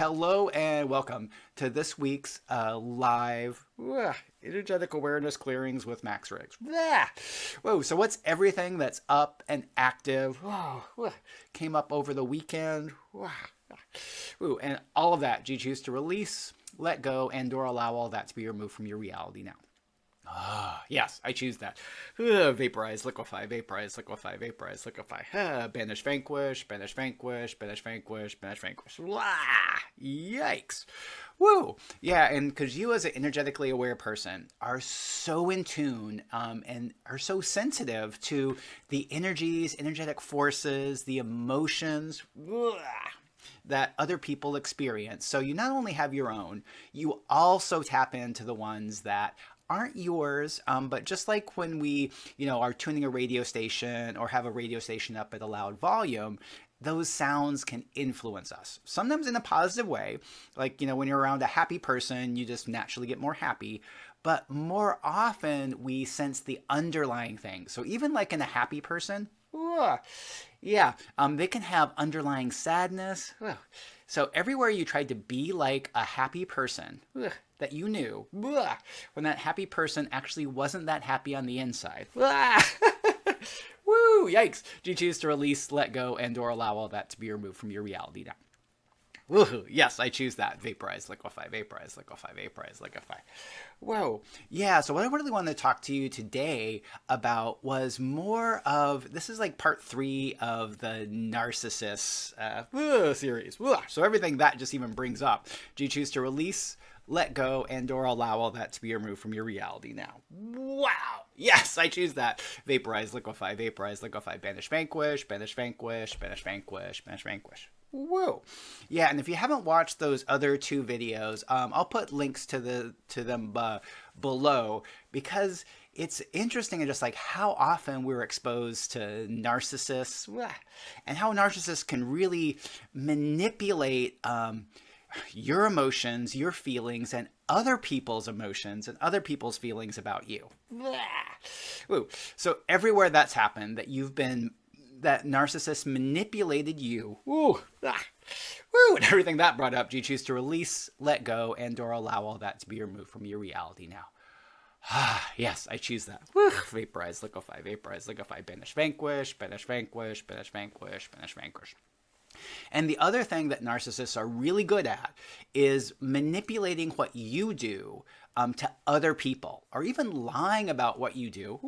Hello and welcome to this week's live energetic awareness clearings with Max Riggs. Whoa, so what's everything that's up and active? Came up over the weekend. And all of that, do you choose to release, let go, and or allow all that to be removed from your reality now? Yes, I choose that. Vaporize, liquefy, vaporize, liquefy, vaporize, liquefy. Banish, vanquish, banish, vanquish, banish, vanquish, banish, vanquish. Yikes. Woo! Yeah, and because you as an energetically aware person are so in tune and are so sensitive to the energies, energetic forces, the emotions, that other people experience. So you not only have your own, you also tap into the ones that aren't yours, but just like when we, are tuning a radio station or have a radio station up at a loud volume, those sounds can influence us. Sometimes in a positive way, like, when you're around a happy person, you just naturally get more happy. But more often we sense the underlying thing. So even like in a happy person, they can have underlying sadness. So everywhere you tried to be like a happy person that you knew, when that happy person actually wasn't that happy on the inside. Woo, yikes. Do you choose to release, let go, and or allow all that to be removed from your reality now? Woohoo, yes, I choose that. Vaporize, liquefy, vaporize, liquefy, vaporize, liquefy. Whoa. Yeah, so what I really wanted to talk to you today about was more of, this is like part 3 of the Narcissists series. So everything that just even brings up. Do you choose to release, let go, and or allow all that to be removed from your reality now? Wow. Yes, I choose that. Vaporize, liquefy, banish, vanquish, banish, vanquish, banish, vanquish, banish, vanquish. Whoa. Yeah, and if you haven't watched those other 2 videos, I'll put links to them below, because it's interesting and just like how often we're exposed to narcissists and how narcissists can really manipulate your emotions, your feelings, and other people's emotions and other people's feelings about you. Woo. So everywhere that's happened, that narcissist manipulated you, and everything that brought up, do you choose to release, let go, and or allow all that to be removed from your reality now? Yes, I choose that. Vaporize, liquefy, banish, vanquish, banish, vanquish, banish, vanquish, banish, vanquish. And the other thing that narcissists are really good at is manipulating what you do to other people, or even lying about what you do.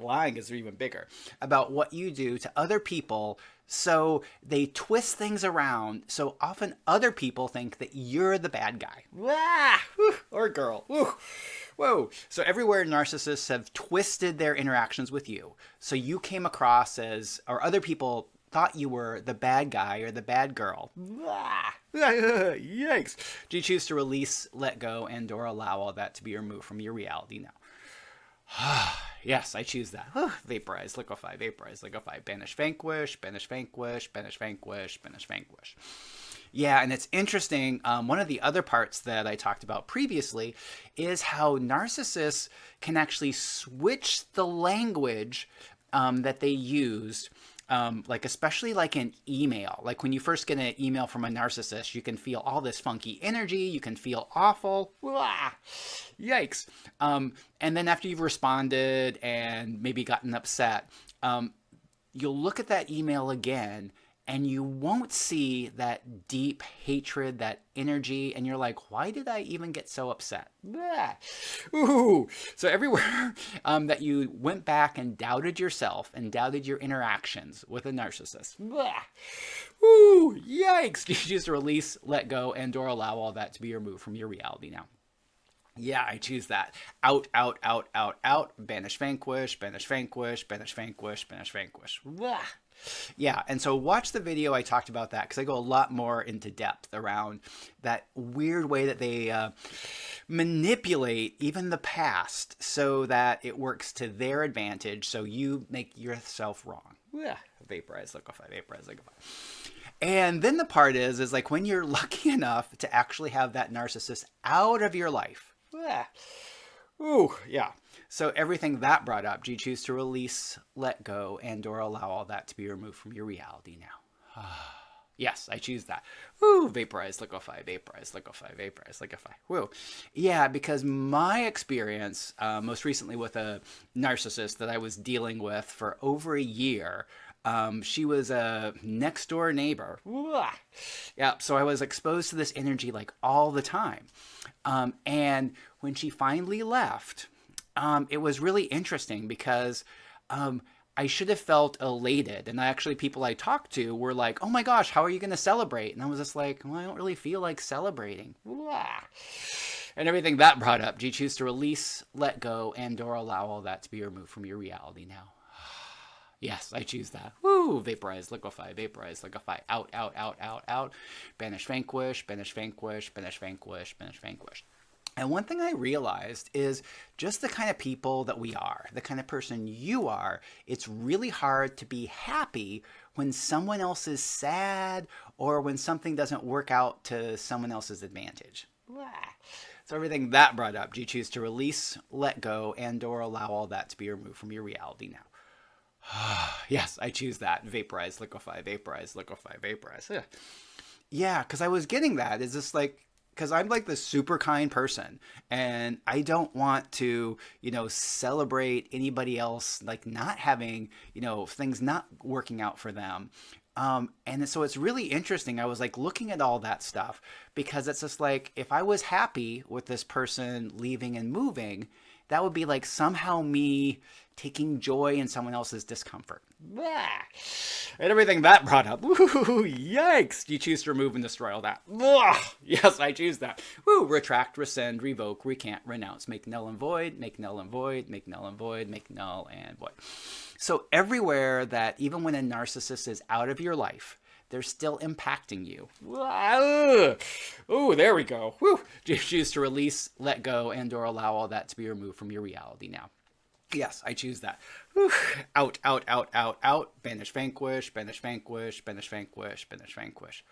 Lying is even bigger. About what you do to other people. So they twist things around. So often other people think that you're the bad guy. Or girl. Whoa. So everywhere narcissists have twisted their interactions with you. So you came across as, or other people thought you were the bad guy or the bad girl. Yikes. Do you choose to release, let go, and or allow all that to be removed from your reality now? Yes, I choose that. Vaporize, liquefy, banish, vanquish, banish, vanquish, banish, vanquish, banish, vanquish. Yeah, and it's interesting. One of the other parts that I talked about previously is how narcissists can actually switch the language that they use. Like especially like in email, like when you first get an email from a narcissist, you can feel all this funky energy. You can feel awful. Yikes. And then after you've responded and maybe gotten upset, you'll look at that email again and you won't see that deep hatred, that energy, and you're like, why did I even get so upset? Ooh. So everywhere that you went back and doubted yourself and doubted your interactions with a narcissist. Ooh, yikes. You choose to release, let go, and or allow all that to be removed from your reality now. Yeah, I choose that. Out, out, out, out, out. Banish, vanquish, banish, vanquish, banish, vanquish, banish, vanquish. Yeah, and so watch the video I talked about that, because I go a lot more into depth around that weird way that they manipulate even the past so that it works to their advantage, so you make yourself wrong. Vaporize, liquefy, vaporize, liquefy. And then the part is like when you're lucky enough to actually have that narcissist out of your life. Ooh, yeah. So everything that brought up, do you choose to release, let go, and or allow all that to be removed from your reality now? Yes, I choose that. Woo, vaporize, liquefy, vaporize, liquefy, vaporize, liquefy. Woo. Yeah, because my experience, most recently with a narcissist that I was dealing with for over a year, she was a next door neighbor. Woo. Yeah, so I was exposed to this energy like all the time. And when she finally left, it was really interesting because I should have felt elated. And actually, people I talked to were like, oh my gosh, how are you going to celebrate? And I was just like, well, I don't really feel like celebrating. And everything that brought up. Do you choose to release, let go, and or allow all that to be removed from your reality now? Yes, I choose that. Woo! Vaporize, liquefy, vaporize, liquefy. Out, out, out, out, out. Banish, vanquish, banish, vanquish, banish, vanquish, banish, vanquish. And one thing I realized is just the kind of people that we are, the kind of person you are, it's really hard to be happy when someone else is sad or when something doesn't work out to someone else's advantage. So everything that brought up, do you choose to release, let go, and or allow all that to be removed from your reality now? Yes, I choose that. Vaporize, liquefy, vaporize, liquefy, vaporize. Yeah, because I was getting that. It's just like, because I'm like the super kind person and I don't want to, celebrate anybody else, like not having, things not working out for them. And so it's really interesting. I was like looking at all that stuff because it's just like, if I was happy with this person leaving and moving, that would be like somehow me taking joy in someone else's discomfort. And everything that brought up. Woo, yikes. Do you choose to remove and destroy all that? Yes, I choose that. Woo, retract, rescind, revoke, recant, renounce, make null and void, make null and void, make null and void, make null and void. So everywhere that even when a narcissist is out of your life, they're still impacting you. Oh, there we go. Woo. Do you choose to release, let go, and or allow all that to be removed from your reality now? Yes, I choose that. Whew. Out, out, out, out, out. Banish, vanquish, banish, vanquish, banish, vanquish, banish, vanquish.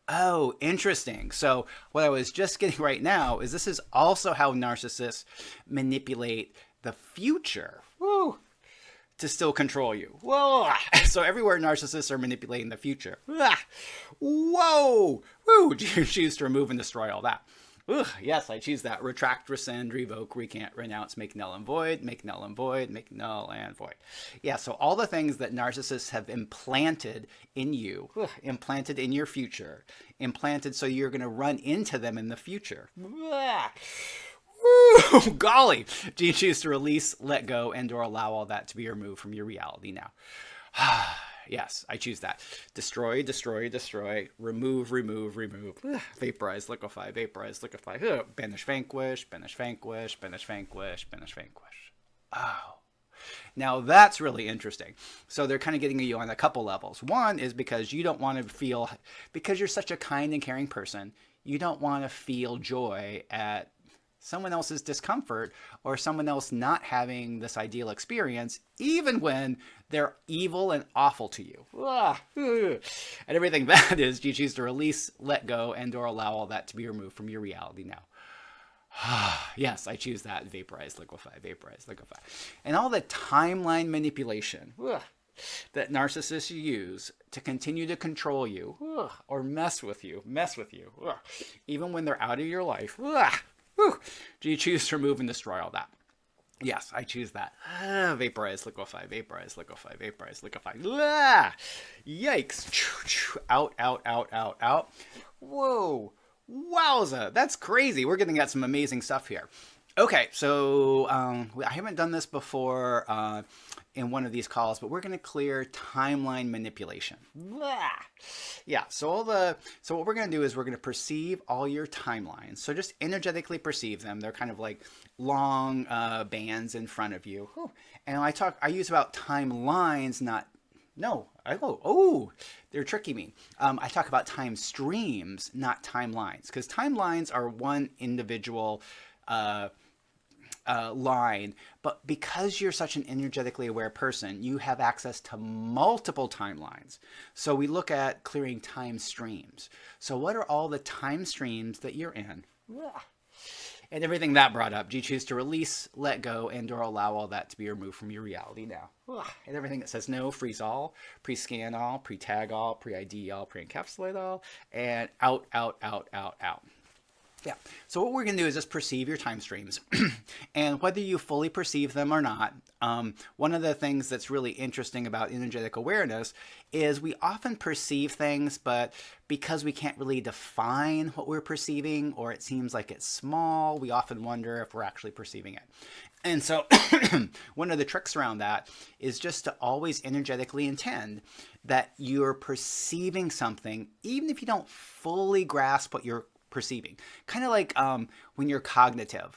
Oh, interesting. So what I was just getting right now is this is also how narcissists manipulate the future. Woo. To still control you. Whoa! So everywhere narcissists are manipulating the future. Whoa! Woo! Do you choose to remove and destroy all that? Yes, I choose that. Retract, rescind, revoke, recant, renounce, make null and void, make null and void, make null and void. Yeah, so all the things that narcissists have implanted in you, implanted in your future, implanted so you're going to run into them in the future. Woo, golly. Do you choose to release, let go, and or allow all that to be removed from your reality now? Yes, I choose that. Destroy, destroy, destroy. Remove, remove, remove. Vaporize, liquefy, vaporize, liquefy. Banish, vanquish, banish, vanquish, banish, vanquish, banish, vanquish. Oh. Now that's really interesting. So they're kind of getting you on a couple levels. One is because you don't want to feel, because you're such a kind and caring person, you don't want to feel joy at someone else's discomfort or someone else not having this ideal experience, even when they're evil and awful to you. And everything that is, you choose to release, let go, and or allow all that to be removed from your reality now. Yes, I choose that. Vaporize, liquefy, vaporize, liquefy. And all the timeline manipulation that narcissists use to continue to control you or mess with you, even when they're out of your life. Do you choose to remove and destroy all that? Yes, I choose that. Vaporize, liquefy, vaporize, liquefy, vaporize, liquefy. Yikes. Out, out, out, out, out. Whoa. Wowza. That's crazy. We're getting at some amazing stuff here. Okay, so I haven't done this before in one of these calls, but we're going to clear timeline manipulation. Yeah, so what we're going to do is we're going to perceive all your timelines. So just energetically perceive them. They're kind of like long bands in front of you. And I use about timelines, they're tricking me. I talk about time streams, not timelines, because timelines are one individual line, but because you're such an energetically aware person, you have access to multiple timelines. So we look at clearing time streams. So what are all the time streams that you're in? And everything that brought up, do you choose to release, let go, and or allow all that to be removed from your reality now? And everything that says no, freeze all, pre-scan all, pre-tag all, pre-ID all, pre-encapsulate all, and out, out, out, out, out. Yeah. So what we're going to do is just perceive your time streams. And whether you fully perceive them or not, one of the things that's really interesting about energetic awareness is we often perceive things, but because we can't really define what we're perceiving, or it seems like it's small, we often wonder if we're actually perceiving it. And so one of the tricks around that is just to always energetically intend that you're perceiving something, even if you don't fully grasp what you're perceiving. Kind of like when you're cognitive.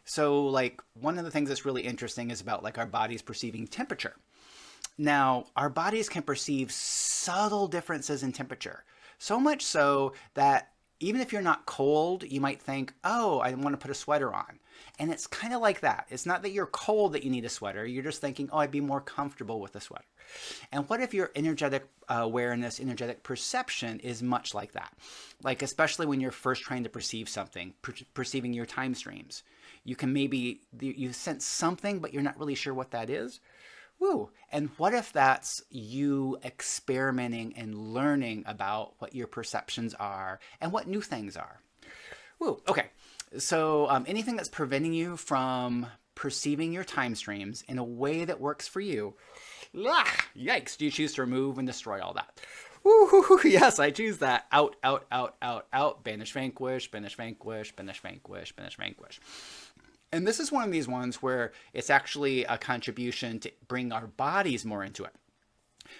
So like one of the things that's really interesting is about like our bodies perceiving temperature. Now, our bodies can perceive subtle differences in temperature. So much so that even if you're not cold, you might think, oh, I want to put a sweater on. And it's kind of like that. It's not that you're cold that you need a sweater. You're just thinking, oh, I'd be more comfortable with a sweater. And what if your energetic awareness, energetic perception is much like that? Like, especially when you're first trying to perceive something, perceiving your time streams. You can maybe, you sense something, but you're not really sure what that is. Woo. And what if that's you experimenting and learning about what your perceptions are and what new things are? Woo. Okay. So anything that's preventing you from perceiving your time streams in a way that works for you, yikes, do you choose to remove and destroy all that? Ooh, yes, I choose that. Out, out, out, out, out. Banish, vanquish, banish, vanquish, banish, vanquish, banish, vanquish. And this is one of these ones where it's actually a contribution to bring our bodies more into it.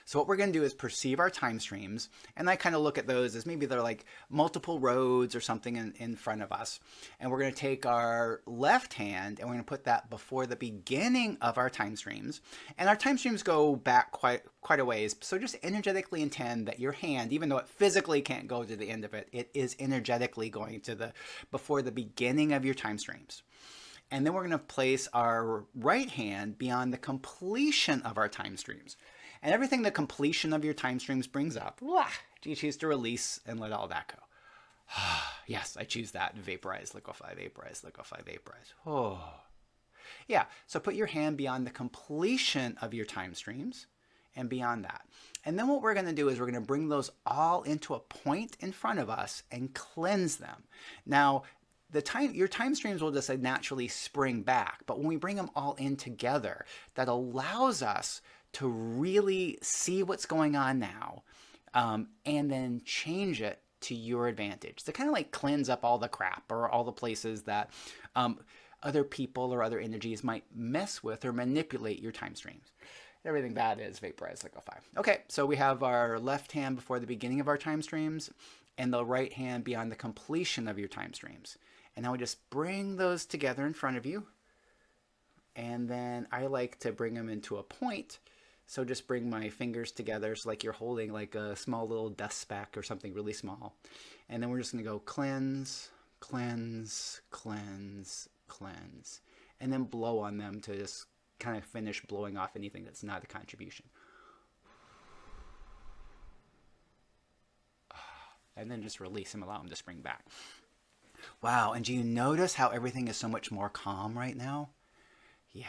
So what we're going to do is perceive our time streams, and I kind of look at those as maybe they're like multiple roads or something in front of us. And we're going to take our left hand and we're going to put that before the beginning of our time streams. And our time streams go back quite a ways. So just energetically intend that your hand, even though it physically can't go to the end of it, it is energetically going to before the beginning of your time streams. And then we're going to place our right hand beyond the completion of our time streams. And everything the completion of your time streams brings up, do you choose to release and let all that go? Yes, I choose that. Vaporize, liquefy, vaporize, liquefy, vaporize. Oh. Yeah, so put your hand beyond the completion of your time streams and beyond that. And then what we're going to do is we're going to bring those all into a point in front of us and cleanse them. Now, your time streams will just naturally spring back, but when we bring them all in together, that allows us to really see what's going on now, and then change it to your advantage. To kind of like cleanse up all the crap or all the places that other people or other energies might mess with or manipulate your time streams. Everything bad is vaporize, liquefy. Okay, so we have our left hand before the beginning of our time streams and the right hand beyond the completion of your time streams. And now we just bring those together in front of you. And then I like to bring them into a point. So just bring my fingers together, so like you're holding like a small little dust speck or something really small. And then we're just going to go cleanse, cleanse, cleanse, cleanse. And then blow on them to just kind of finish blowing off anything that's not a contribution. And then just release them, allow them to spring back. Wow, and do you notice how everything is so much more calm right now? Yeah.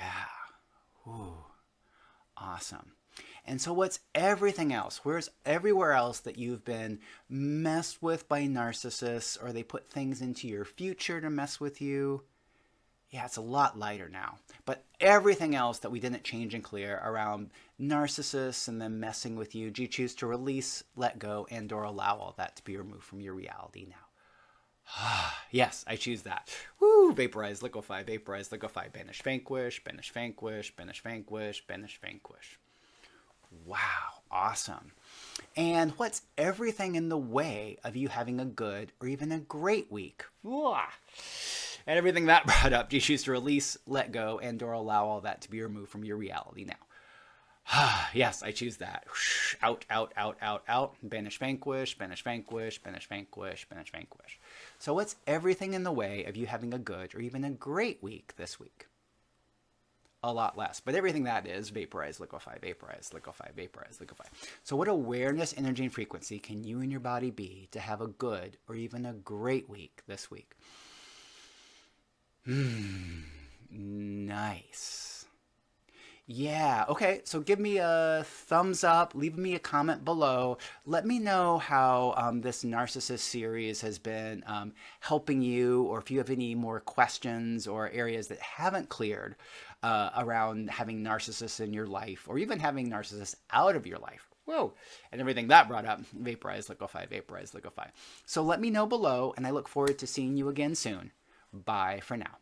Ooh. Awesome. And so what's everything else? Where's everywhere else that you've been messed with by narcissists, or they put things into your future to mess with you? Yeah, it's a lot lighter now. But everything else that we didn't change and clear around narcissists and them messing with you, do you choose to release, let go, and or allow all that to be removed from your reality now? Yes, I choose that. Woo! Vaporize, liquefy, banish, vanquish, banish, vanquish, banish, vanquish, banish, vanquish. Wow, awesome. And what's everything in the way of you having a good or even a great week? And everything that brought up, do you choose to release, let go, and or allow all that to be removed from your reality now? Yes, I choose that. Out, out, out, out, out. Banish, vanquish, banish, vanquish, banish, vanquish, banish, vanquish. So what's everything in the way of you having a good or even a great week this week? A lot less. But everything that is, vaporize, liquefy, vaporize, liquefy, vaporize, liquefy. So what awareness, energy, and frequency can you and your body be to have a good or even a great week this week? A lot less. But everything that is, vaporize, liquefy, vaporize, liquefy, vaporize, liquefy. So what awareness, energy, and frequency can you and your body be to have a good or even a great week this week? A lot less. But everything that is, vaporize, liquefy, vaporize, liquefy, vaporize, liquefy. So what awareness, energy, and frequency can you and your body be to have a good or even a great week this week? A lot less. Nice. Yeah, okay. So give me a thumbs up, leave me a comment below. Let me know how this narcissist series has been helping you, or if you have any more questions or areas that haven't cleared around having narcissists in your life, or even having narcissists out of your life. Whoa, and everything that brought up, vaporize, liquefy, vaporize, liquefy. So let me know below, and I look forward to seeing you again soon. Bye for now.